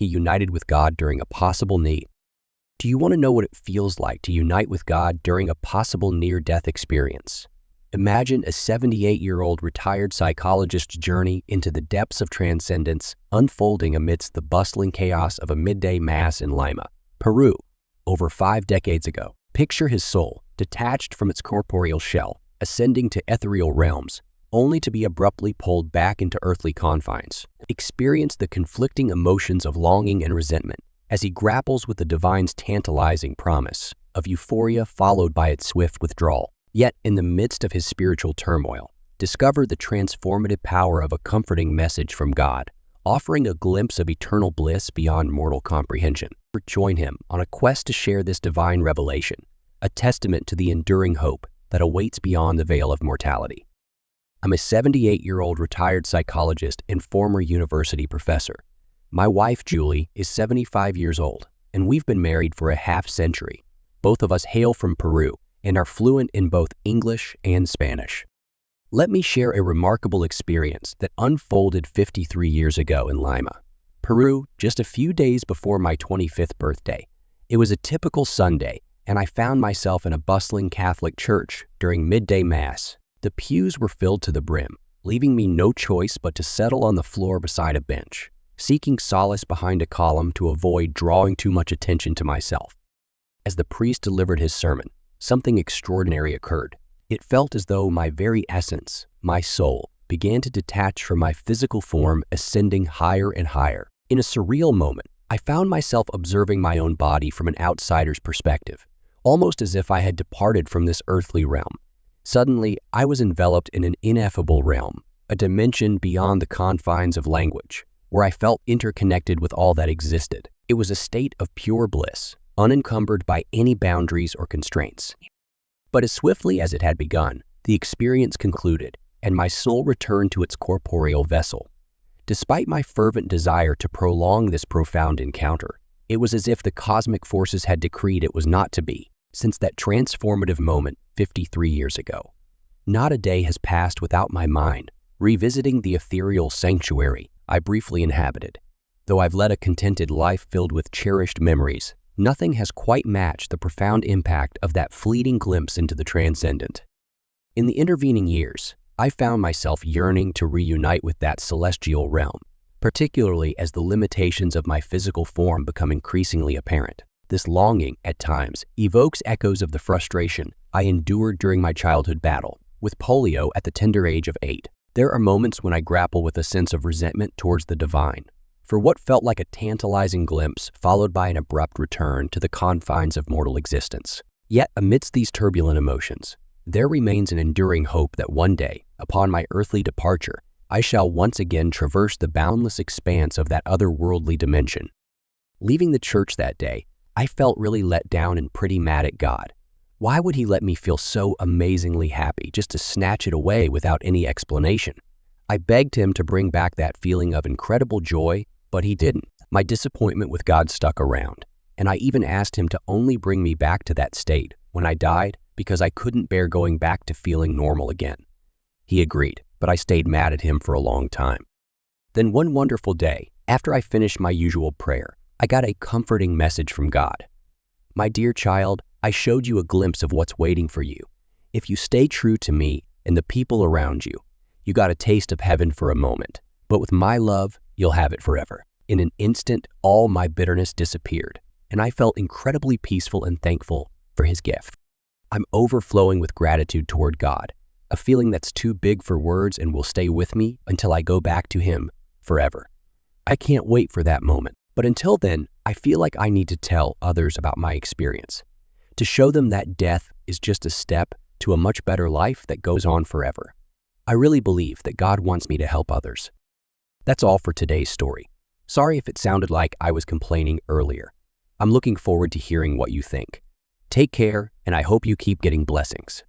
he united with God during a possible need. Do you want to know what it feels like to unite with God during a possible near-death experience? Imagine a 78-year-old retired psychologist's journey into the depths of transcendence unfolding amidst the bustling chaos of a midday mass in Lima, Peru, over 5 decades ago. Picture his soul, detached from its corporeal shell, ascending to ethereal realms, only to be abruptly pulled back into earthly confines. Experience the conflicting emotions of longing and resentment as he grapples with the divine's tantalizing promise of euphoria followed by its swift withdrawal. Yet, in the midst of his spiritual turmoil, discover the transformative power of a comforting message from God, offering a glimpse of eternal bliss beyond mortal comprehension. Join him on a quest to share this divine revelation, a testament to the enduring hope that awaits beyond the veil of mortality. I'm a 78-year-old retired psychologist and former university professor. My wife, Julie, is 75 years old, and we've been married for a half-century. Both of us hail from Peru and are fluent in both English and Spanish. Let me share a remarkable experience that unfolded 53 years ago in Lima, Peru, just a few days before my 25th birthday. It was a typical Sunday, and I found myself in a bustling Catholic church during midday mass. The pews were filled to the brim, leaving me no choice but to settle on the floor beside a bench, seeking solace behind a column to avoid drawing too much attention to myself. As the priest delivered his sermon, something extraordinary occurred. It felt as though my very essence, my soul, began to detach from my physical form, ascending higher and higher. In a surreal moment, I found myself observing my own body from an outsider's perspective, almost as if I had departed from this earthly realm. Suddenly, I was enveloped in an ineffable realm, a dimension beyond the confines of language, where I felt interconnected with all that existed. It was a state of pure bliss, unencumbered by any boundaries or constraints. But as swiftly as it had begun, the experience concluded, and my soul returned to its corporeal vessel. Despite my fervent desire to prolong this profound encounter, it was as if the cosmic forces had decreed it was not to be, since that transformative moment 53 years ago. Not a day has passed without my mind revisiting the ethereal sanctuary I briefly inhabited. Though I've led a contented life filled with cherished memories, nothing has quite matched the profound impact of that fleeting glimpse into the transcendent. In the intervening years, I found myself yearning to reunite with that celestial realm, particularly as the limitations of my physical form become increasingly apparent. This longing, at times, evokes echoes of the frustration I endured during my childhood battle with polio at the tender age of 8. There are moments when I grapple with a sense of resentment towards the divine, for what felt like a tantalizing glimpse followed by an abrupt return to the confines of mortal existence. Yet, amidst these turbulent emotions, there remains an enduring hope that one day, upon my earthly departure, I shall once again traverse the boundless expanse of that otherworldly dimension. Leaving the church that day, I felt really let down and pretty mad at God. Why would he let me feel so amazingly happy just to snatch it away without any explanation? I begged him to bring back that feeling of incredible joy, but he didn't. My disappointment with God stuck around, and I even asked him to only bring me back to that state when I died because I couldn't bear going back to feeling normal again. He agreed, but I stayed mad at him for a long time. Then one wonderful day, after I finished my usual prayer, I got a comforting message from God. "My dear child, I showed you a glimpse of what's waiting for you. If you stay true to me and the people around you, you got a taste of heaven for a moment, but with my love, you'll have it forever." In an instant, all my bitterness disappeared, and I felt incredibly peaceful and thankful for his gift. I'm overflowing with gratitude toward God, a feeling that's too big for words and will stay with me until I go back to him forever. I can't wait for that moment, but until then, I feel like I need to tell others about my experience, to show them that death is just a step to a much better life that goes on forever. I really believe that God wants me to help others. That's all for today's story. Sorry if it sounded like I was complaining earlier. I'm looking forward to hearing what you think. Take care, and I hope you keep getting blessings.